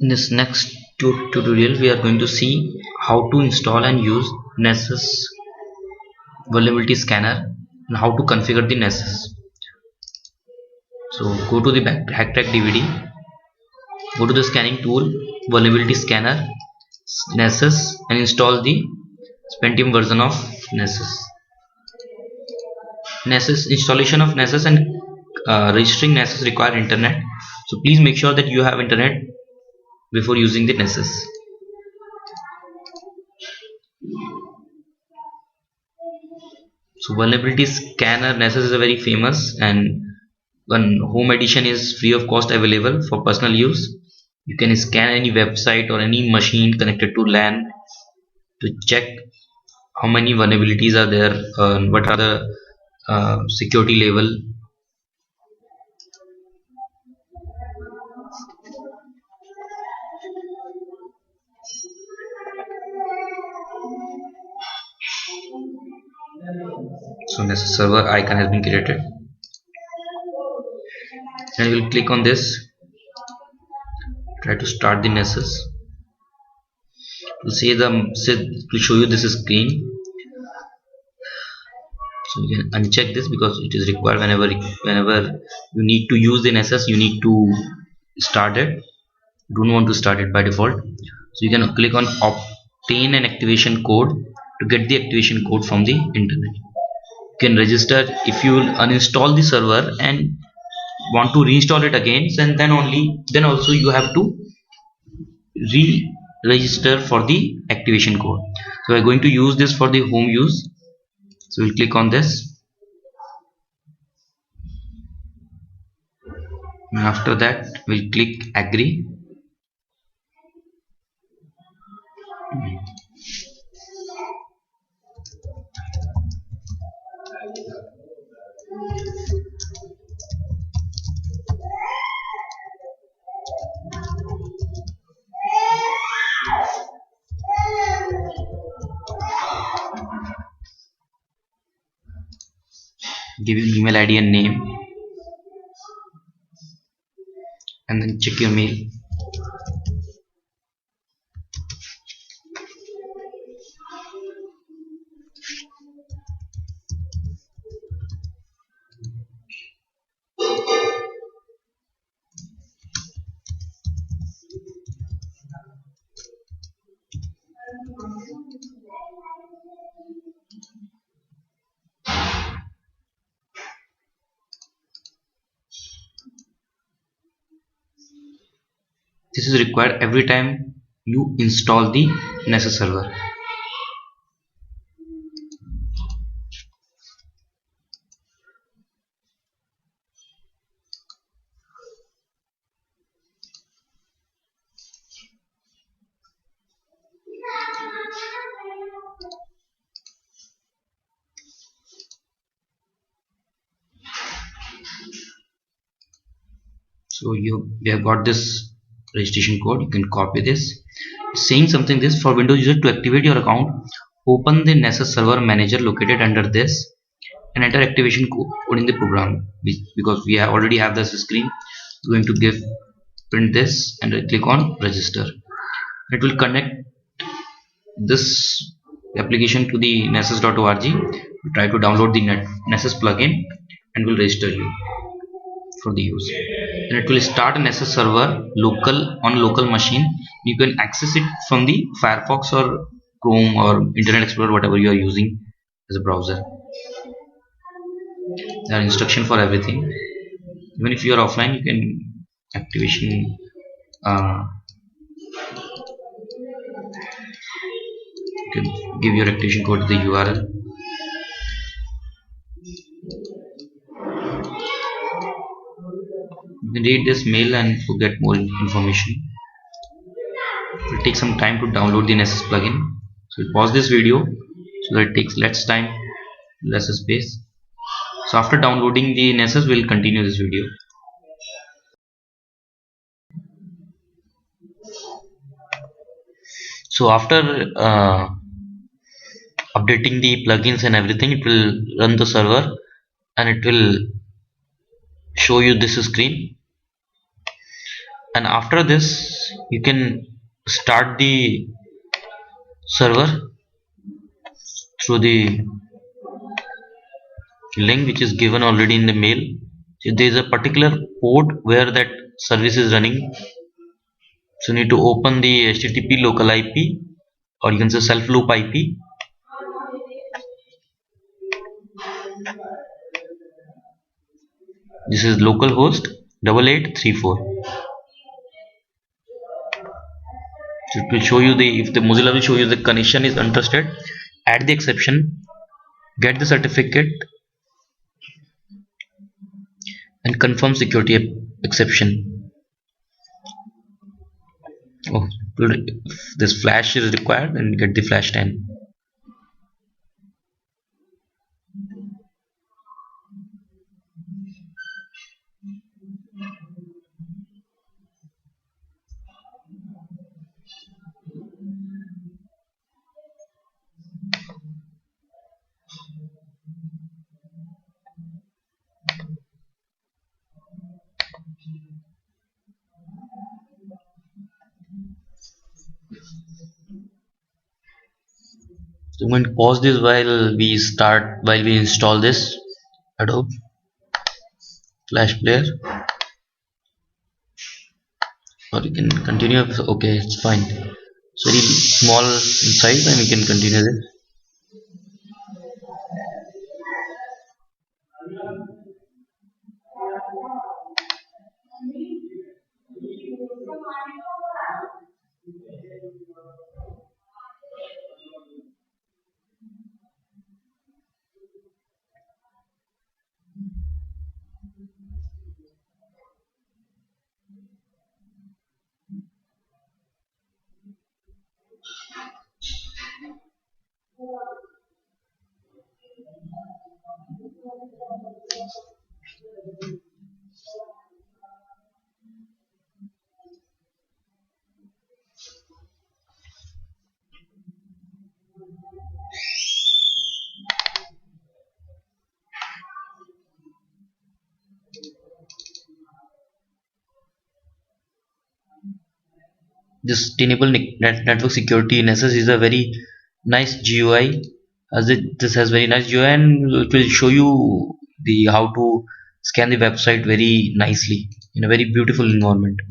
In this next tutorial we are going to see how to install and use Nessus vulnerability scanner and how to configure the Nessus. So go to the HackTrack DVD, go to the scanning tool, vulnerability scanner, Nessus, and install the Pentium version of Nessus. Installation of Nessus and registering Nessus require internet, so please make sure that you have internet before using the Nessus. So vulnerability scanner Nessus is a very famous, and one home edition is free of cost available for personal use. You can scan any website or any machine connected to LAN to check how many vulnerabilities are there, what are the security level. So Nessus server icon has been created, and we will click on this. Try to start the Nessus. To show you this screen, so you can uncheck this because it is required whenever you need to use the Nessus. You need to start it. You don't want to start it by default, so you can click on obtain an activation code to get the activation code from the internet. You can register if you will uninstall the server and want to reinstall it again, and then also you have to re-register for the activation code. So we're going to use this for the home use, so we'll click on this, and after that we'll click agree. Give your email ID and name, and then check your mail. This is required every time you install the Nessus server. So we have got this registration code. You can copy this. It's saying something this: for Windows user to activate your account, open the Nessus server manager located under this and enter activation code in the program. Because we already have this screen, we're going to print this and click on register. It will connect this application to the nessus.org. Try to download the Nessus plugin and will register you for the use, and it will start a Nessus server on local machine. You can access it from the Firefox or Chrome or Internet Explorer, whatever you are using as a browser. There are instructions for everything. Even if you are offline, you can activation you can give your activation code to the URL. You can read this mail and to get more information. It will take some time to download the Nessus plugin, so we'll pause this video so that it takes less time, less space. So after downloading the Nessus, we'll continue this video. So after updating the plugins and everything, it will run the server and it will show you this screen. And after this you can start the server through the link which is given already in the mail. So there is a particular port where that service is running, so you need to open the HTTP local IP, or you can say self loop IP. This is localhost 8834. So it will show you if the Mozilla will show you the connection is untrusted, add the exception, get the certificate, and confirm security exception. Oh, if this flash is required, then get the flash 10. So I'm going to pause this while we install this Adobe Flash Player, or you can continue. Okay, it's fine. It's very small in size, and we can continue this. This Tenable network security Nessus is a very nice GUI, as this has very nice GUI, and it will show you the how to scan the website very nicely in a very beautiful environment.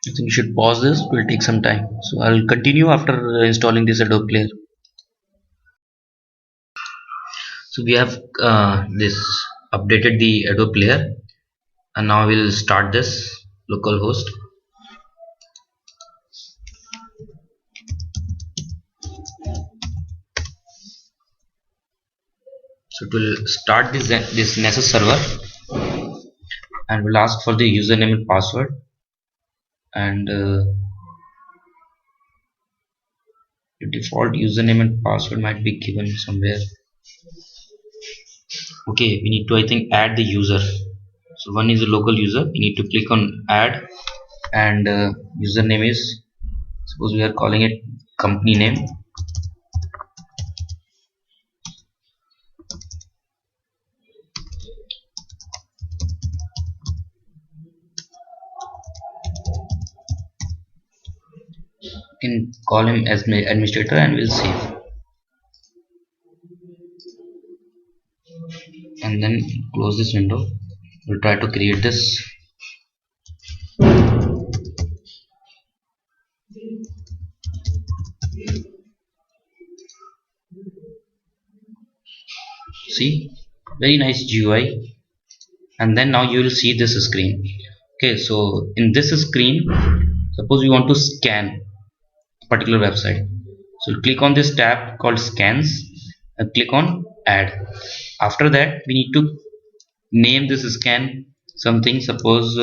I think you should pause this, it will take some time. So I'll continue after installing this Adobe Player. So we have this updated the Adobe Player, and now we'll start this localhost. So it will start this Nessus server, and will ask for the username and password, and the default username and password might be given somewhere. Okay, we need to, I think, add the user. So one is a local user, we need to click on add, and username is, suppose we are calling it company name. You can call him as administrator, and we'll save, and then close this window. We'll try to create this. See, very nice GUI. And then now you will see this screen. Okay, so in this screen, suppose we want to scan a particular website. So click on this tab called scans and click on add. After that, we need to name this scan something. Suppose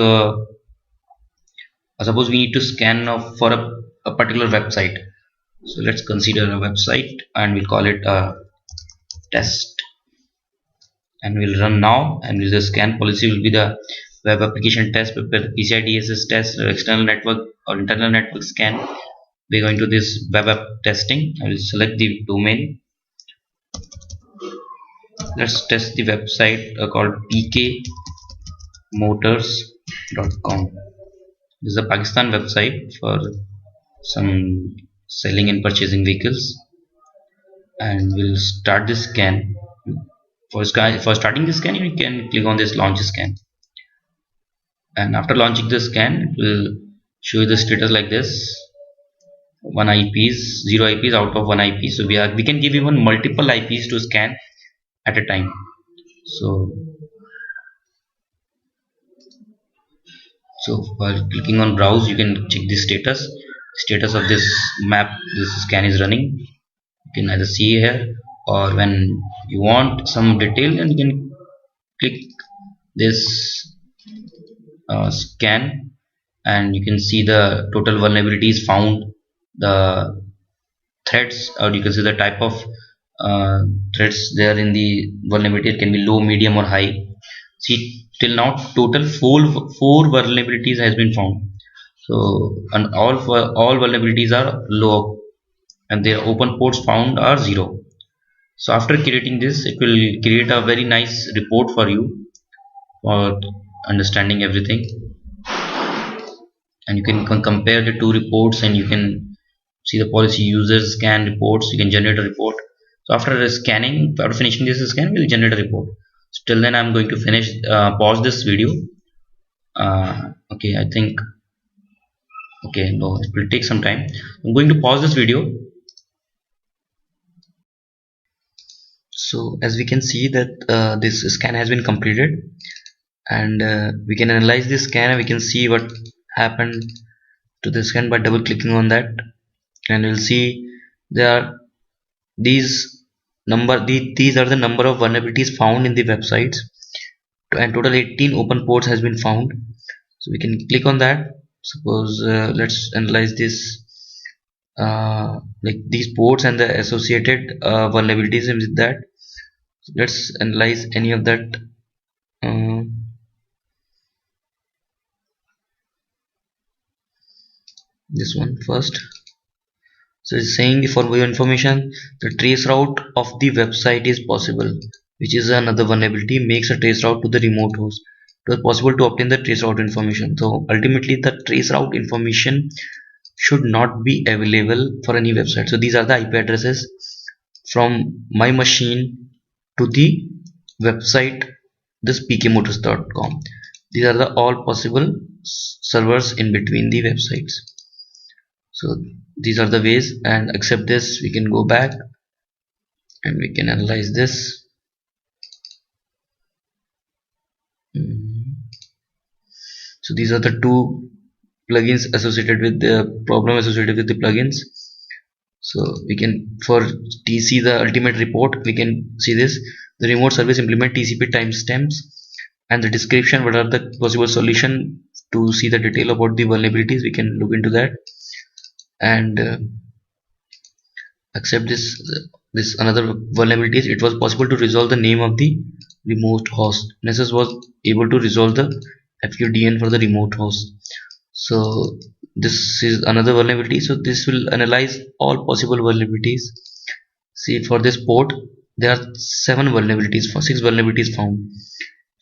we need to scan for a particular website. So let's consider a website and we'll call it test, and we'll run now. And the scan policy will be the web application test, PCI DSS test, external network or internal network scan. We're going to this web app testing. I will select the domain. Let's test the website called pkmotors.com. This is a Pakistan website for some selling and purchasing vehicles, and we'll start this scan. For starting the scan, you can click on this launch scan, and after launching the scan, it will show you the status like this: 1 IPs, 0 IPs out of 1 IP. So we can give even multiple IPs to scan at a time. So while clicking on browse, you can check the status of this map. This scan is running. You can either see here, or when you want some detail, and you can click this scan, and you can see the total vulnerabilities found, the threats, or you can see the type of threats there in the vulnerability. It can be low, medium, or high. See, till now total four vulnerabilities has been found. So, and all vulnerabilities are low, and their open ports found are 0. So after creating this, it will create a very nice report for you for understanding everything, and you can compare the two reports, and you can see the policy users scan reports. You can generate a report. So after finishing this scan, we'll generate a report. So till then, I'm going to pause this video. Okay, I think, okay, no, it will take some time. I'm going to pause this video. So as we can see that this scan has been completed, and we can analyze this scan, and we can see what happened to the scan by double clicking on that, and we'll see there are these are the number of vulnerabilities found in the websites, and total 18 open ports has been found. So we can click on that. Suppose let's analyze this like these ports and the associated vulnerabilities with that. So let's analyze any of that. This one first. So it's saying, for your information, the trace route of the website is possible, which is another vulnerability. Makes a trace route to the remote host. It was possible to obtain the trace route information. So ultimately, the trace route information should not be available for any website. So these are the IP addresses from my machine to the website, this pkmotors.com. These are the all possible servers in between the websites. So these are the ways, and accept this. We can go back and we can analyze this. So these are the two plugins associated with the problem associated with the plugins. So we can, for TC the ultimate report, we can see this: the remote service implement TCP timestamps and the description. What are the possible solution to see the detail about the vulnerabilities? We can look into that, and accept this another vulnerabilities. It was possible to resolve the name of the remote host. Nessus was able to resolve the FUDN for the remote host. So this is another vulnerability. So this will analyze all possible vulnerabilities. See, for this port there are 6 vulnerabilities found.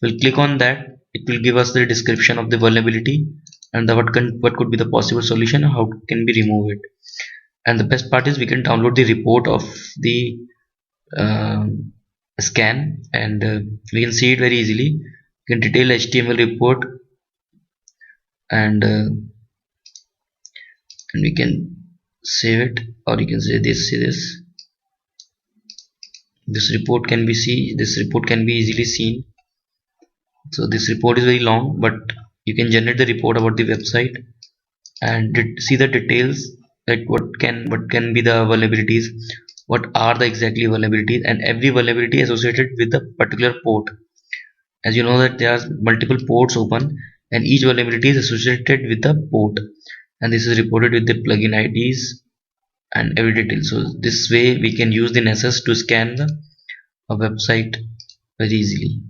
We'll click on that. It will give us the description of the vulnerability and what could be the possible solution, how can we remove it. And the best part is we can download the report of the scan, and we can see it very easily. You can detail HTML report, and we can save it, or you can say this. See this report can be easily seen. So this report is very long, but You can generate the report about the website and see the details, like what can be the vulnerabilities, what are the exactly vulnerabilities, and every vulnerability associated with the particular port. As you know that there are multiple ports open, and each vulnerability is associated with the port, and this is reported with the plugin IDs and every detail. So this way we can use the Nessus to scan a website very easily.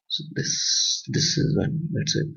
So this is one, that's it.